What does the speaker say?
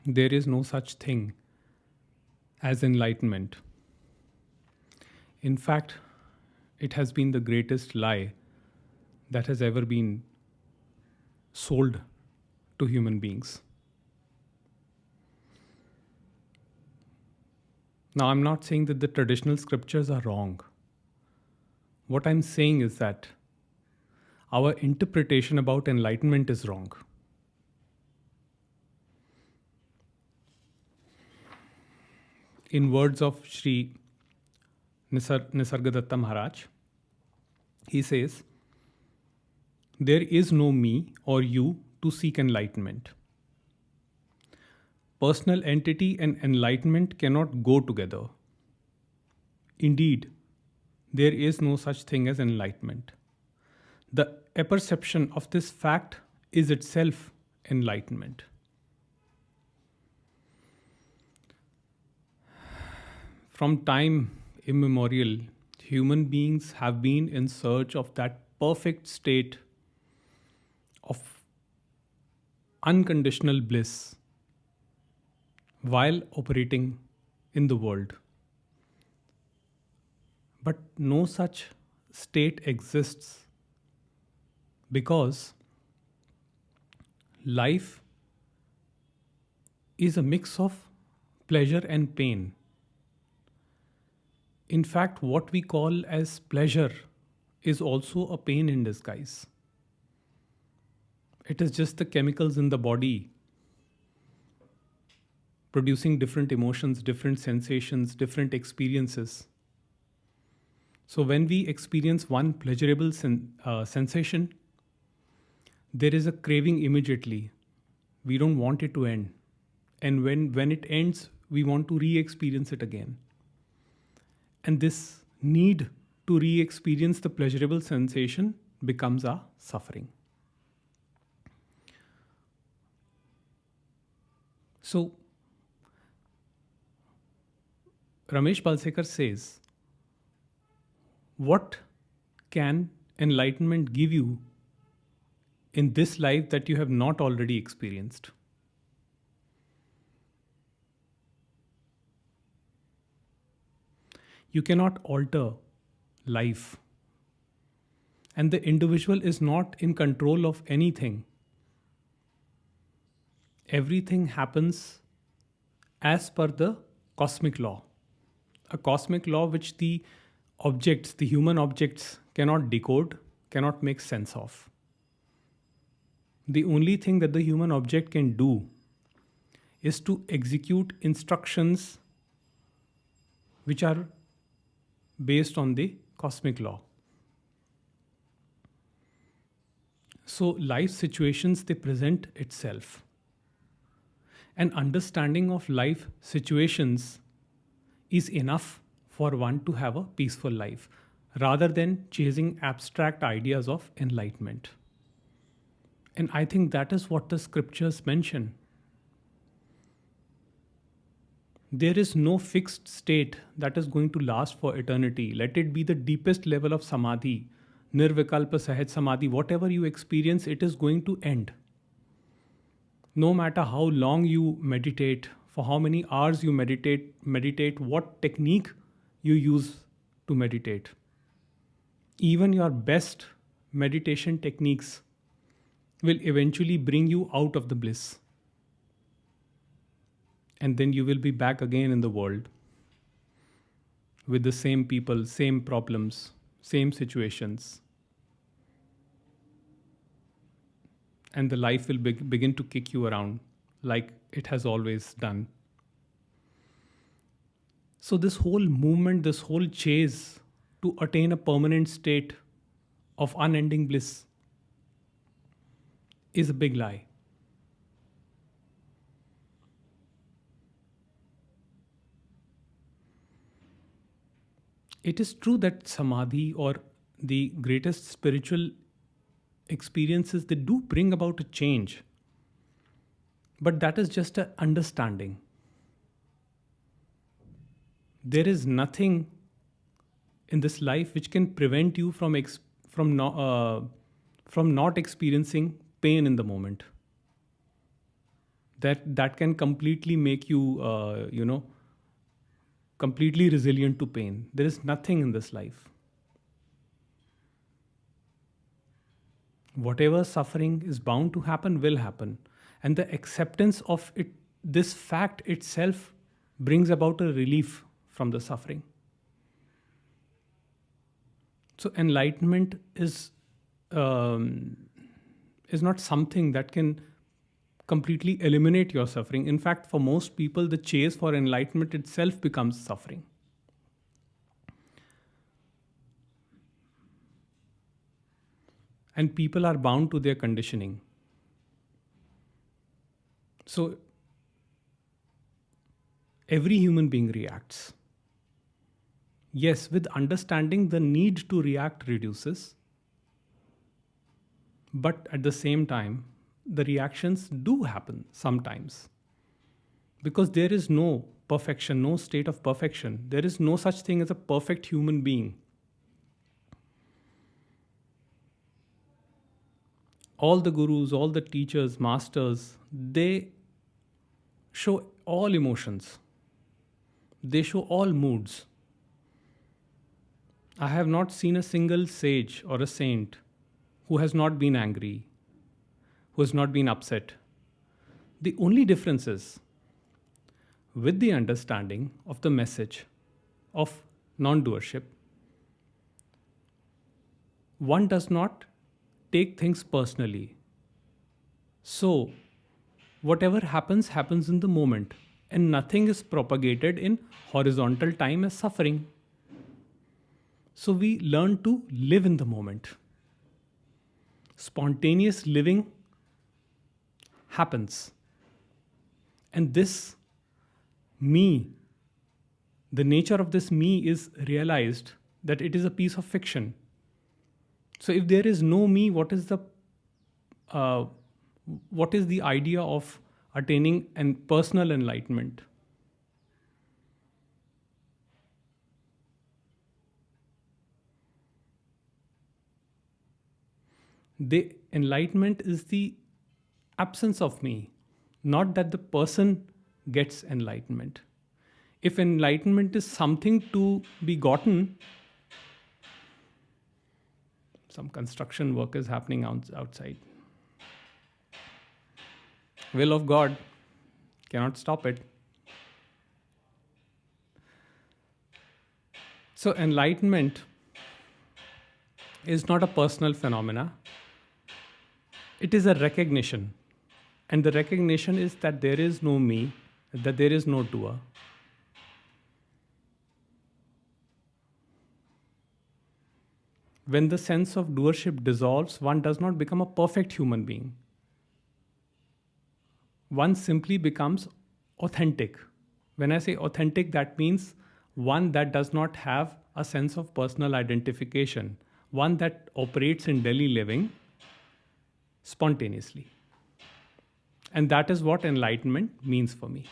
there is no such thing as enlightenment. In fact, it has been the greatest lie that has ever been sold to human beings. Now, I'm not saying that the traditional scriptures are wrong. What I'm saying is that our interpretation about enlightenment is wrong. In words of Sri Nisargadatta Maharaj, he says, there is no me or you to seek enlightenment. Personal entity and enlightenment cannot go together. Indeed, there is no such thing as enlightenment. The apperception of this fact is itself enlightenment. From time immemorial, human beings have been in search of that perfect state of unconditional bliss while operating in the world. But no such state exists because life is a mix of pleasure and pain. In fact, what we call as pleasure is also a pain in disguise. It is just the chemicals in the body producing different emotions, different sensations, different experiences. So, when we experience one pleasurable sensation, there is a craving immediately. We don't want it to end. And when it ends, we want to re experience it again. And this need to re experience the pleasurable sensation becomes our suffering. So, Ramesh Balsekar says, what can enlightenment give you in this life that you have not already experienced? You cannot alter life. And the individual is not in control of anything. Everything happens as per the cosmic law. A cosmic law which the objects, the human objects, cannot decode, cannot make sense of. The only thing that the human object can do is to execute instructions which are based on the cosmic law. So life situations, they present itself. An understanding of life situations is enough for one to have a peaceful life, rather than chasing abstract ideas of enlightenment. And I think that is what the scriptures mention. There is no fixed state that is going to last for eternity. Let it be the deepest level of samadhi, nirvikalpa sahaj samadhi, whatever you experience, it is going to end. No matter how long you meditate, for how many hours you meditate, what technique you use to meditate. Even your best meditation techniques will eventually bring you out of the bliss. And then you will be back again in the world with the same people, same problems, same situations. And the life will begin to kick you around like it has always done. So this whole movement, this whole chase to attain a permanent state of unending bliss is a big lie. It is true that samadhi or the greatest spiritual experiences, they do bring about a change. But that is just an understanding. There is nothing in this life which can prevent you from not experiencing pain in the moment. that can completely make you, completely resilient to pain. There is nothing in this life. Whatever suffering is bound to happen will happen. And the acceptance of it, this fact itself, brings about a relief from the suffering. So enlightenment is not something that can completely eliminate your suffering. In fact, for most people, the chase for enlightenment itself becomes suffering. And people are bound to their conditioning. So every human being reacts. Yes, with understanding, the need to react reduces. But at the same time, the reactions do happen sometimes. Because there is no perfection, no state of perfection. There is no such thing as a perfect human being. All the gurus, all the teachers, masters, they show all emotions. They show all moods. I have not seen a single sage or a saint who has not been angry, who has not been upset. The only difference is, with the understanding of the message of non-doership, one does not take things personally. So, whatever happens, happens in the moment, and nothing is propagated in horizontal time as suffering. So, we learn to live in the moment. Spontaneous living happens. And this me, the nature of this me is realized that it is a piece of fiction. So if there is no me, what is the idea of attaining and personal enlightenment? The enlightenment is the absence of me, not that the person gets enlightenment. If enlightenment is something to be gotten, some construction work is happening outside. Will of God, cannot stop it. So enlightenment is not a personal phenomena. It is a recognition. And the recognition is that there is no me, that there is no doer. When the sense of doership dissolves, one does not become a perfect human being. One simply becomes authentic. When I say authentic, that means one that does not have a sense of personal identification, one that operates in daily living spontaneously. And that is what enlightenment means for me.